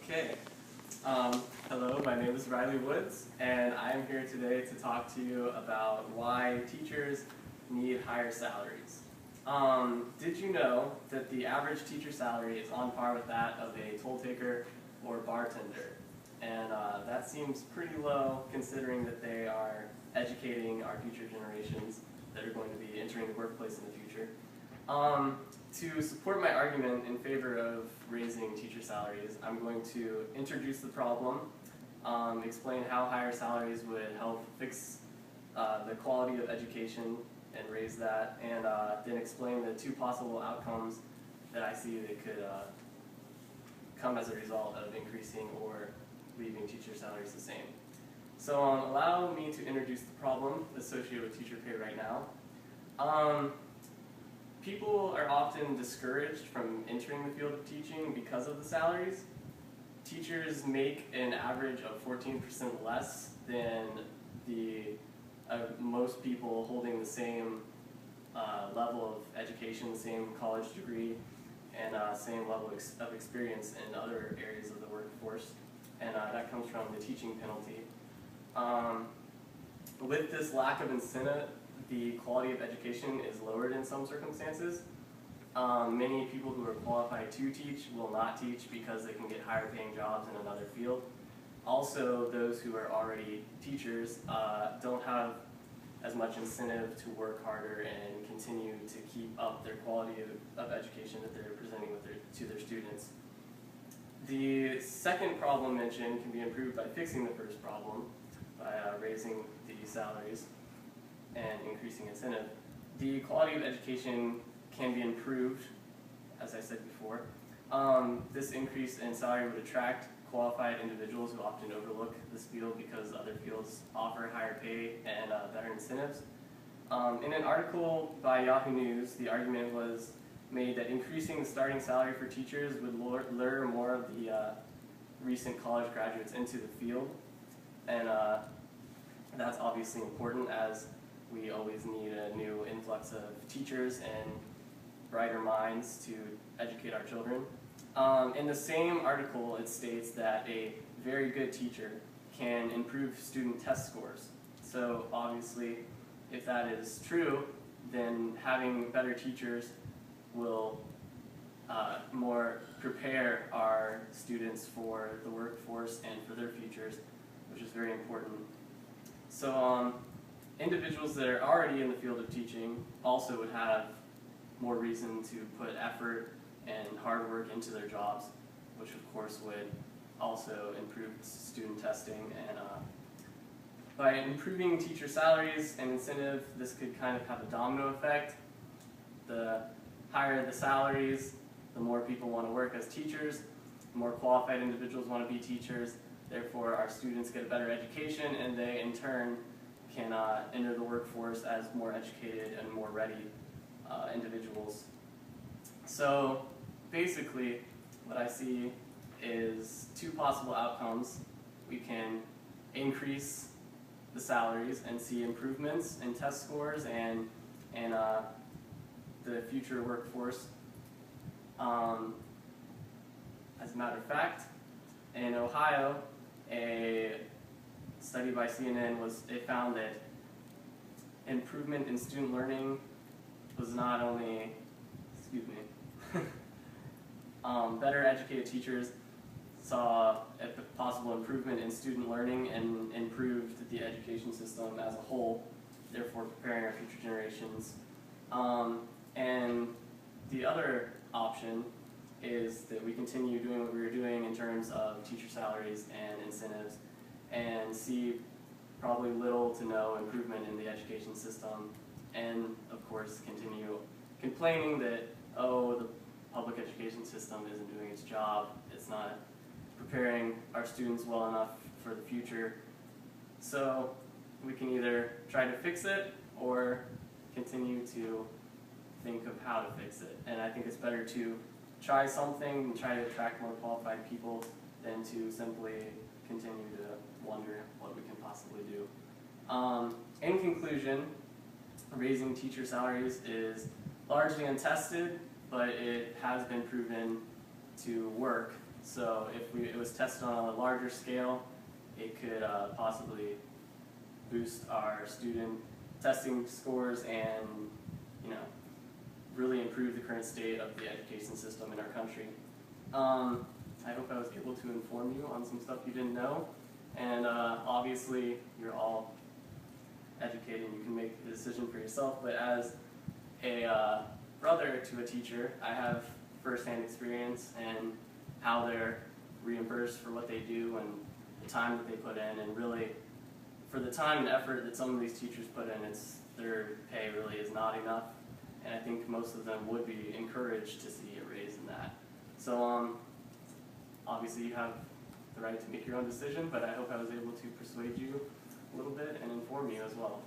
Okay. Hello, my name is Riley Woods, and I'm here today to talk to you about why teachers need higher salaries. Did you know that the average teacher salary is on par with that of a toll taker or bartender? And that seems pretty low considering that they are educating our future generations that are going to be entering the workplace in the future. To support my argument in favor of raising teacher salaries, I'm going to introduce the problem, explain how higher salaries would help fix the quality of education and raise that, and then explain the two possible outcomes that I see that could come as a result of increasing or leaving teacher salaries the same. So allow me to introduce the problem associated with teacher pay right now. People are often discouraged from entering the field of teaching because of the salaries. Teachers make an average of 14% less than most people holding the same level of education, the same college degree, and same level of experience in other areas of the workforce. And that comes from the teaching penalty. With this lack of incentive, the quality of education is lowered in some circumstances. Many people who are qualified to teach will not teach because they can get higher paying jobs in another field. Also, those who are already teachers don't have as much incentive to work harder and continue to keep up their quality of education that they're presenting to their students. The second problem mentioned can be improved by fixing the first problem, by raising the salaries and increasing incentive. The quality of education can be improved, as I said before. This increase in salary would attract qualified individuals who often overlook this field because other fields offer higher pay and better incentives. In an article by Yahoo News, the argument was made that increasing the starting salary for teachers would lure more of the recent college graduates into the field, and that's obviously important as we always need a new influx of teachers and brighter minds to educate our children. In the same article, it states that a very good teacher can improve student test scores. So obviously, if that is true, then having better teachers will more prepare our students for the workforce and for their futures, which is very important. So individuals that are already in the field of teaching also would have more reason to put effort and hard work into their jobs, which of course would also improve student testing. And by improving teacher salaries and incentive, this could kind of have a domino effect. The higher the salaries, the more people want to work as teachers, the more qualified individuals want to be teachers, therefore our students get a better education and they in turn can enter the workforce as more educated and more ready individuals. So basically what I see is two possible outcomes. We can increase the salaries and see improvements in test scores and the future workforce. As a matter of fact, in Ohio, a study by CNN found that improvement in student learning was not only, better educated teachers saw a possible improvement in student learning and improved the education system as a whole, therefore preparing our future generations. And the other option is that we continue doing what we were doing in terms of teacher salaries and incentives and see probably little to no improvement in the education system, and of course continue complaining that, oh, the public education system isn't doing its job, it's not preparing our students well enough for the future. So we can either try to fix it or continue to think of how to fix it. And I think it's better to try something and try to attract more qualified people than to simply continue to wonder what we can possibly do. In conclusion, raising teacher salaries is largely untested, but it has been proven to work So if it was tested on a larger scale, it could possibly boost our student testing scores and, you know, really improve the current state of the education system in our country. I hope I was able to inform you on some stuff you didn't know, and obviously you're all educated and you can make a decision for yourself, but as a brother to a teacher, I have firsthand experience in how they're reimbursed for what they do and the time that they put in, and really for the time and effort that some of these teachers put in, their pay really is not enough, and I think most of them would be encouraged to see a raise in that. So obviously you have the right to make your own decision, but I hope I was able to persuade you a little bit and inform you as well.